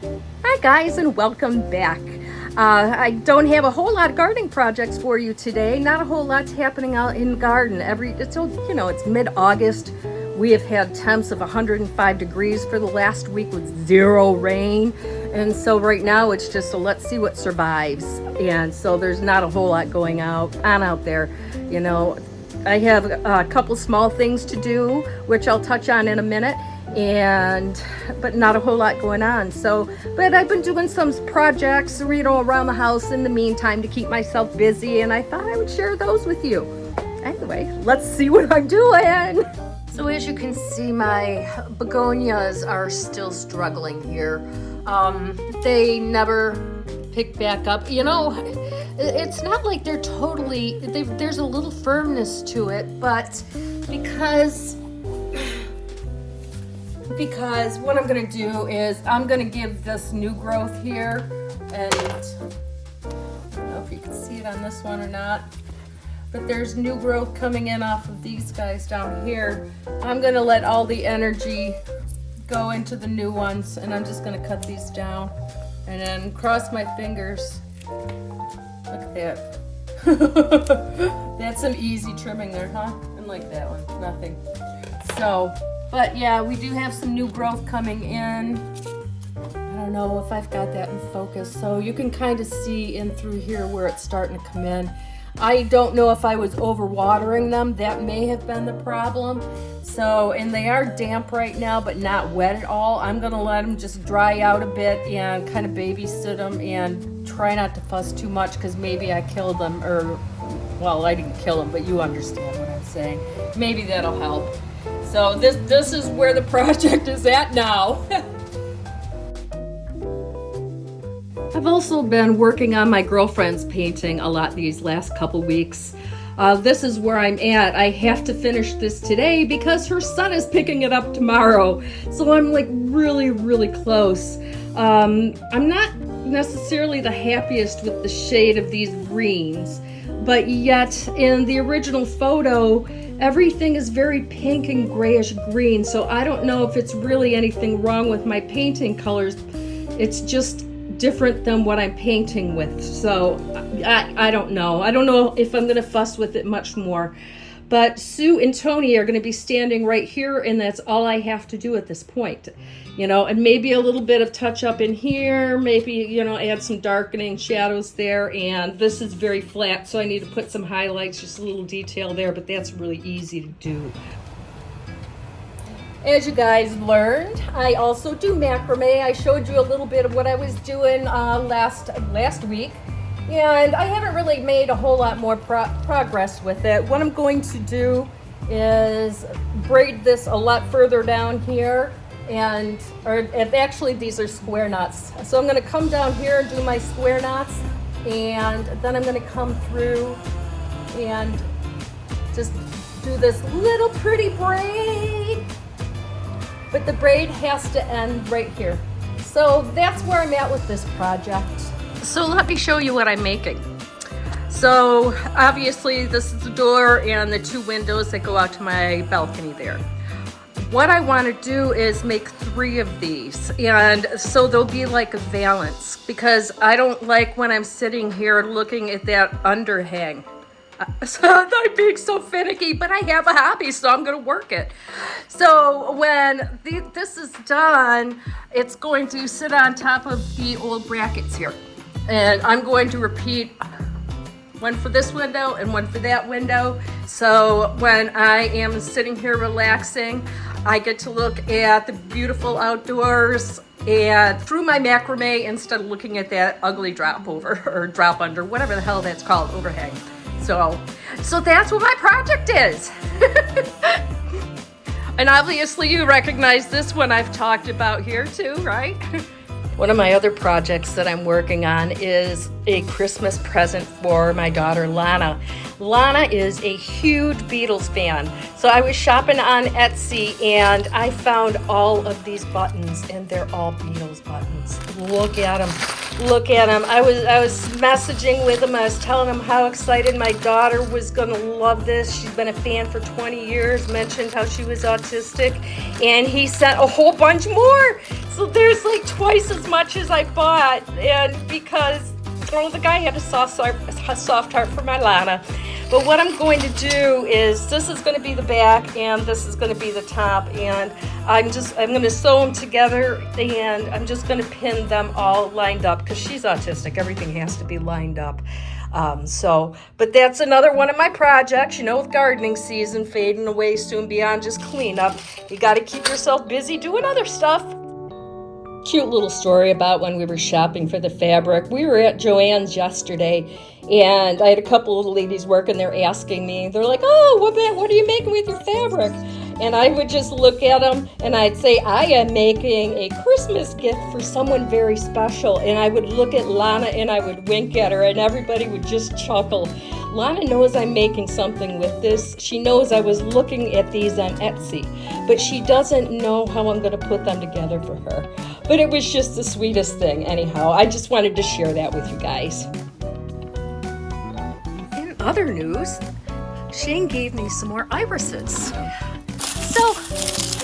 Hi guys, and welcome back. I don't have a whole lot of gardening projects for you today. Not a whole lot's happening out in the garden. It's mid-August. We have had temps of 105 degrees for the last week with zero rain. And so right now it's just let's see what survives. And so there's not a whole lot going on out there. You know, I have a couple small things to do, which I'll touch on in a minute. But not a whole lot going on. But I've been doing some projects, around the house in the meantime to keep myself busy, and I thought I would share those with you. Anyway, let's see what I'm doing. So as you can see, my begonias are still struggling here. They never pick back up. It's not like they're there's a little firmness to it, but because what I'm going to do is I'm going to give this new growth here, and I don't know if you can see it on this one or not, but there's new growth coming in off of these guys down here. I'm going to let all the energy go into the new ones, and I'm just going to cut these down and then cross my fingers. Look at that. That's some easy trimming there, huh? And like that one, nothing. But yeah, we do have some new growth coming in. I don't know if I've got that in focus. So you can kind of see in through here where it's starting to come in. I don't know if I was overwatering them. That may have been the problem. And they are damp right now, but not wet at all. I'm gonna let them just dry out a bit and kind of babysit them and try not to fuss too much, because maybe I killed them, well, I didn't kill them, but you understand what I'm saying. Maybe that'll help. So this is where the project is at now. I've also been working on my girlfriend's painting a lot these last couple weeks. This is where I'm at. I have to finish this today because her son is picking it up tomorrow. So I'm like really, really close. I'm not necessarily the happiest with the shade of these greens, but yet in the original photo, everything is very pink and grayish green, so I don't know if it's really anything wrong with my painting colors. It's just different than what I'm painting with, so I don't know. I don't know if I'm going to fuss with it much more. But Sue and Tony are going to be standing right here, and that's all I have to do at this point. And maybe a little bit of touch up in here, maybe, add some darkening shadows there. And this is very flat, so I need to put some highlights, just a little detail there, but that's really easy to do. As you guys learned, I also do macrame. I showed you a little bit of what I was doing last week. And I haven't really made a whole lot more progress with it. What I'm going to do is braid this a lot further down here, actually these are square knots. So I'm going to come down here and do my square knots, and then I'm going to come through and just do this little pretty braid. But the braid has to end right here. So that's where I'm at with this project. So let me show you what I'm making. So obviously this is the door and the two windows that go out to my balcony there. What I want to do is make 3 of these, and so they'll be like a valance, because I don't like when I'm sitting here looking at that underhang. So I'm being so finicky, but I have a hobby, so I'm going to work it. So when this is done, it's going to sit on top of the old brackets here. And I'm going to repeat one for this window and one for that window. So when I am sitting here relaxing, I get to look at the beautiful outdoors and through my macrame instead of looking at that ugly drop over or drop under, whatever the hell that's called, overhang. So that's what my project is. And obviously you recognize this one I've talked about here too, right? One of my other projects that I'm working on is a Christmas present for my daughter, Lana. Lana is a huge Beatles fan. So I was shopping on Etsy and I found all of these buttons, and they're all Beatles buttons. Look at them. Look at them. I was messaging with him. I was telling him how excited my daughter was going to love this. She's been a fan for 20 years, mentioned how she was autistic, and he sent a whole bunch more. So there's like twice as much peaches I bought, and because the guy had a soft heart for my Lana. But what I'm going to do is, this is going to be the back and this is going to be the top, and I'm going to sew them together, and I'm just going to pin them all lined up because she's autistic. Everything has to be lined up. But that's another one of my projects, with gardening season fading away soon, beyond just cleanup. You got to keep yourself busy doing other stuff. Cute little story about when we were shopping for the fabric. We were at Joann's yesterday, and I had a couple of ladies working there asking me, they're like, oh, what are you making with your fabric? And I would just look at them and I'd say, I am making a Christmas gift for someone very special. And I would look at Lana and I would wink at her, and everybody would just chuckle. Lana knows I'm making something with this. She knows I was looking at these on Etsy, but she doesn't know how I'm going to put them together for her. But it was just the sweetest thing. Anyhow, I just wanted to share that with you guys. In other news, Shane gave me some more irises. So,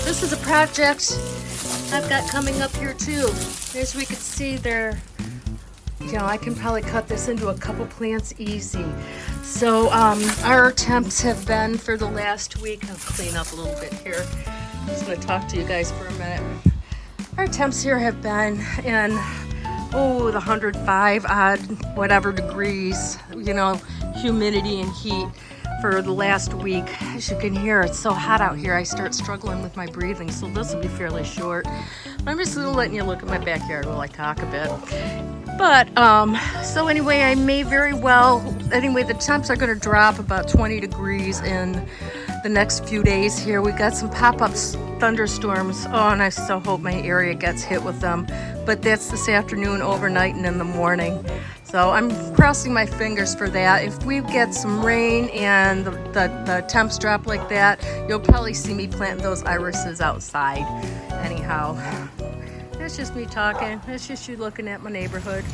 this is a project I've got coming up here too. As we can see, I can probably cut this into a couple plants easy. So, our temps have been for the last week. I'll clean up a little bit here. I'm just going to talk to you guys for a minute. Our temps here have been in, the 105 odd whatever degrees, humidity and heat for the last week. As you can hear, it's so hot out here, I start struggling with my breathing, so this will be fairly short. I'm just letting you look at my backyard while I talk a bit. But, so anyway, I may very well, the temps are going to drop about 20 degrees in the next few days here. We got some pop-up thunderstorms. And I so hope my area gets hit with them. But that's this afternoon, overnight, and in the morning. So I'm crossing my fingers for that. If we get some rain and the temps drop like that, you'll probably see me planting those irises outside. Anyhow, that's just me talking. That's just you looking at my neighborhood.